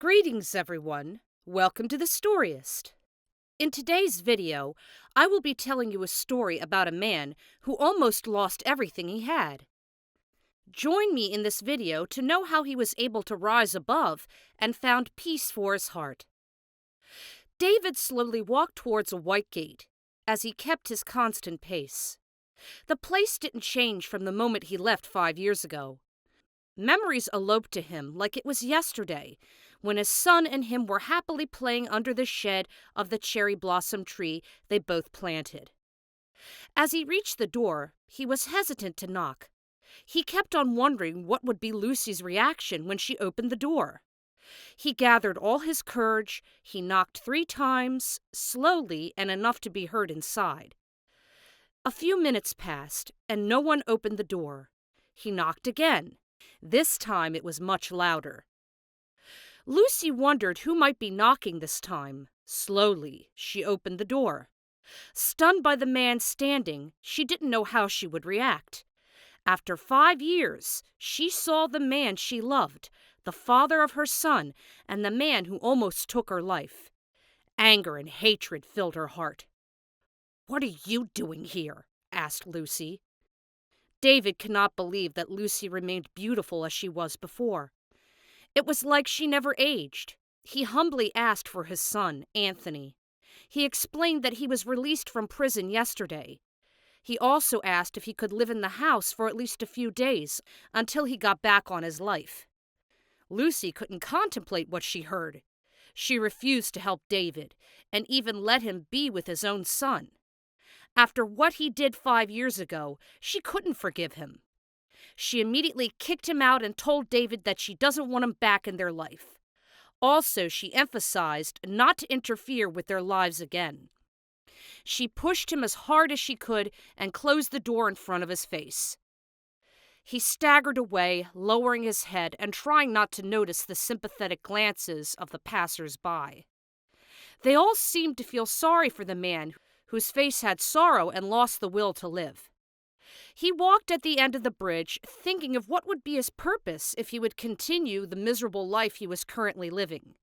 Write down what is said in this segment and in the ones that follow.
Greetings, everyone. Welcome to the Storyist. In today's video, I will be telling you a story about a man who almost lost everything he had. Join me in this video to know how he was able to rise above and found peace for his heart. David slowly walked towards a white gate as he kept his constant pace. The place didn't change from the moment he left 5 years ago. Memories eloped to him like it was yesterday, when his son and him were happily playing under the shade of the cherry blossom tree they both planted. As he reached the door, he was hesitant to knock. He kept on wondering what would be Lucy's reaction when she opened the door. He gathered all his courage, he knocked 3 times, slowly and enough to be heard inside. A few minutes passed, and no one opened the door. He knocked again. This time it was much louder. Lucy wondered who might be knocking this time. Slowly, she opened the door. Stunned by the man standing, she didn't know how she would react. After 5 years, she saw the man she loved, the father of her son, and the man who almost took her life. Anger and hatred filled her heart. "What are you doing here?" asked Lucy. David could not believe that Lucy remained beautiful as she was before. It was like she never aged. He humbly asked for his son, Anthony. He explained that he was released from prison yesterday. He also asked if he could live in the house for at least a few days until he got back on his life. Lucy couldn't contemplate what she heard. She refused to help David and even let him be with his own son. After what he did 5 years ago, she couldn't forgive him. She immediately kicked him out and told David that she doesn't want him back in their life. Also, she emphasized not to interfere with their lives again. She pushed him as hard as she could and closed the door in front of his face. He staggered away, lowering his head and trying not to notice the sympathetic glances of the passers-by. They all seemed to feel sorry for the man whose face had sorrow and lost the will to live. He walked at the end of the bridge, thinking of what would be his purpose if he would continue the miserable life he was currently living.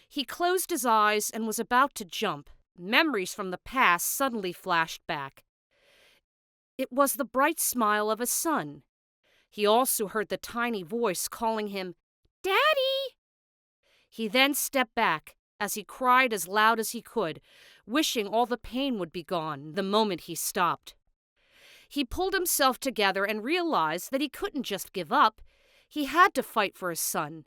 He closed his eyes and was about to jump. Memories from the past suddenly flashed back. It was the bright smile of his son. He also heard the tiny voice calling him, "Daddy!" He then stepped back as he cried as loud as he could, wishing all the pain would be gone the moment he stopped. He pulled himself together and realized that he couldn't just give up. He had to fight for his son.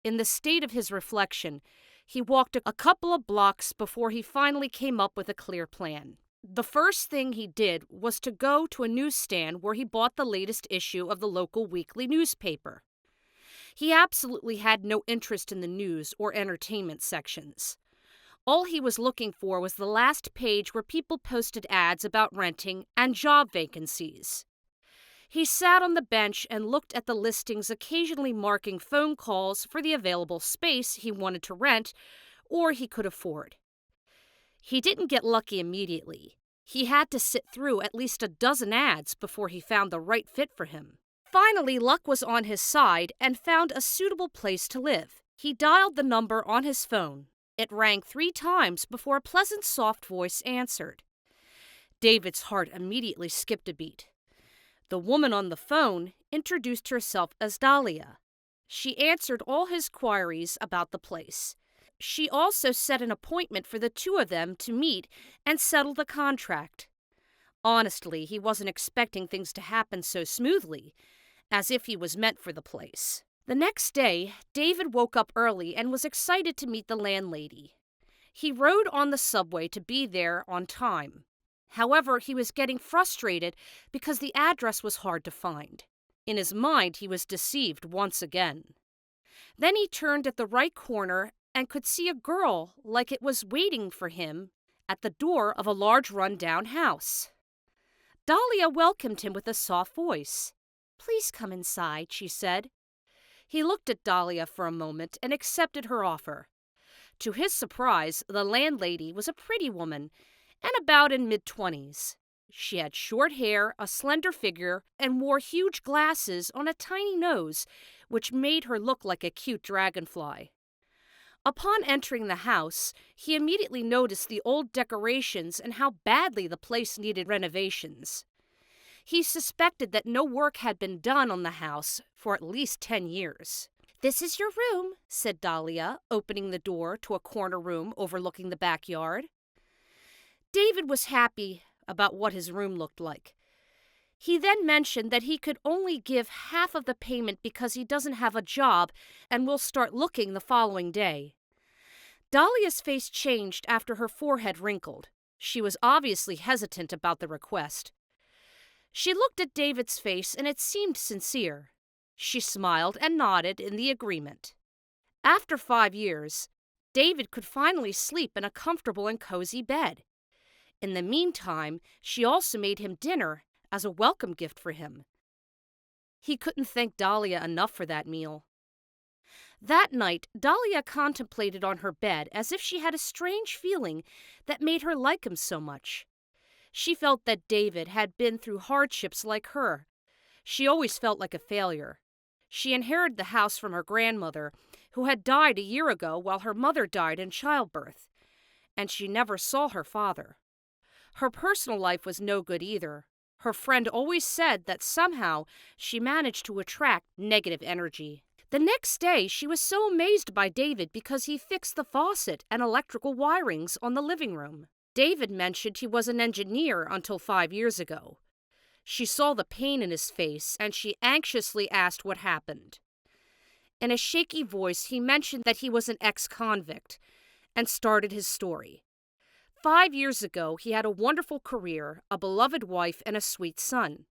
In the state of his reflection, he walked a couple of blocks before he finally came up with a clear plan. The first thing he did was to go to a newsstand where he bought the latest issue of the local weekly newspaper. He absolutely had no interest in the news or entertainment sections. All he was looking for was the last page where people posted ads about renting and job vacancies. He sat on the bench and looked at the listings, occasionally marking phone calls for the available space he wanted to rent or he could afford. He didn't get lucky immediately. He had to sit through at least a dozen ads before he found the right fit for him. Finally, luck was on his side and found a suitable place to live. He dialed the number on his phone. It rang 3 times before a pleasant, soft voice answered. David's heart immediately skipped a beat. The woman on the phone introduced herself as Dahlia. She answered all his queries about the place. She also set an appointment for the 2 of them to meet and settle the contract. Honestly, he wasn't expecting things to happen so smoothly, as if he was meant for the place. The next day, David woke up early and was excited to meet the landlady. He rode on the subway to be there on time. However, he was getting frustrated because the address was hard to find. In his mind, he was deceived once again. Then he turned at the right corner and could see a girl like it was waiting for him at the door of a large run-down house. Dahlia welcomed him with a soft voice. "Please come inside," she said. He looked at Dahlia for a moment and accepted her offer. To his surprise, the landlady was a pretty woman and about in mid-20s. She had short hair, a slender figure, and wore huge glasses on a tiny nose, which made her look like a cute dragonfly. Upon entering the house, he immediately noticed the old decorations and how badly the place needed renovations. He suspected that no work had been done on the house for at least 10 years. "This is your room," said Dahlia, opening the door to a corner room overlooking the backyard. David was happy about what his room looked like. He then mentioned that he could only give half of the payment because he doesn't have a job and will start looking the following day. Dahlia's face changed after her forehead wrinkled. She was obviously hesitant about the request. She looked at David's face and it seemed sincere. She smiled and nodded in the agreement. After 5 years, David could finally sleep in a comfortable and cozy bed. In the meantime, she also made him dinner as a welcome gift for him. He couldn't thank Dahlia enough for that meal. That night, Dahlia contemplated on her bed as if she had a strange feeling that made her like him so much. She felt that David had been through hardships like her. She always felt like a failure. She inherited the house from her grandmother, who had died a year ago while her mother died in childbirth, and she never saw her father. Her personal life was no good either. Her friend always said that somehow she managed to attract negative energy. The next day, she was so amazed by David because he fixed the faucet and electrical wirings on the living room. David mentioned he was an engineer until 5 years ago. She saw the pain in his face, and she anxiously asked what happened. In a shaky voice, he mentioned that he was an ex-convict and started his story. 5 years ago, he had a wonderful career, a beloved wife, and a sweet son.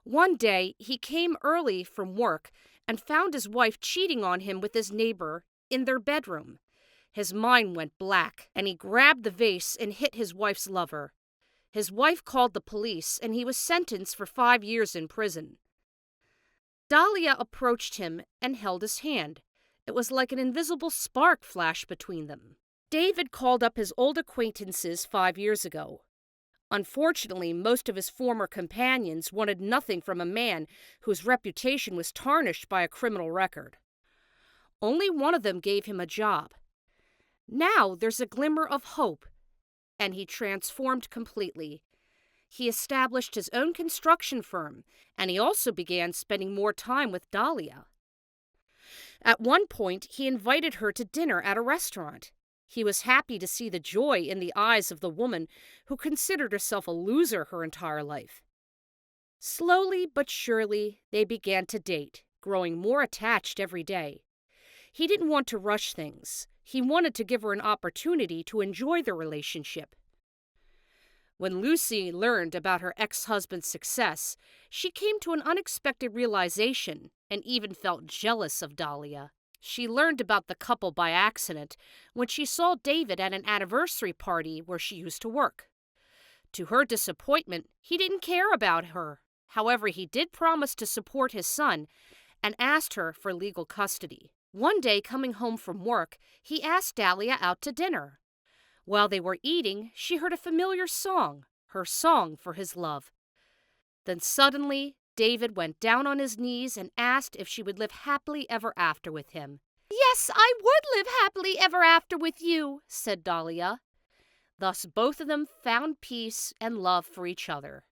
One day, he came early from work and found his wife cheating on him with his neighbor in their bedroom. His mind went black, and he grabbed the vase and hit his wife's lover. His wife called the police, and he was sentenced for 5 years in prison. Dahlia approached him and held his hand. It was like an invisible spark flashed between them. David called up his old acquaintances 5 years ago. Unfortunately, most of his former companions wanted nothing from a man whose reputation was tarnished by a criminal record. Only one of them gave him a job. Now there's a glimmer of hope, and he transformed completely. He established his own construction firm, and he also began spending more time with Dahlia. At one point, he invited her to dinner at a restaurant. He was happy to see the joy in the eyes of the woman who considered herself a loser her entire life. Slowly but surely, they began to date, growing more attached every day. He didn't want to rush things. He wanted to give her an opportunity to enjoy the relationship. When Lucy learned about her ex-husband's success, she came to an unexpected realization and even felt jealous of Dahlia. She learned about the couple by accident when she saw David at an anniversary party where she used to work. To her disappointment, he didn't care about her. However, he did promise to support his son and asked her for legal custody. One day, coming home from work, he asked Dahlia out to dinner. While they were eating, she heard a familiar song, her song for his love. Then suddenly, David went down on his knees and asked if she would live happily ever after with him. "Yes, I would live happily ever after with you," said Dahlia. Thus both of them found peace and love for each other.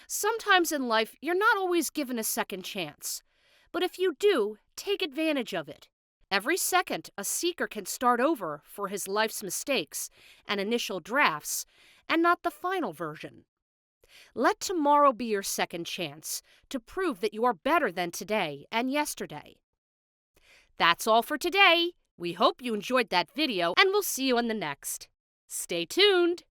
Sometimes in life, you're not always given a second chance. But if you do, take advantage of it. Every second, a seeker can start over for his life's mistakes and initial drafts, and not the final version. Let tomorrow be your second chance to prove that you are better than today and yesterday. That's all for today. We hope you enjoyed that video, and we'll see you in the next. Stay tuned.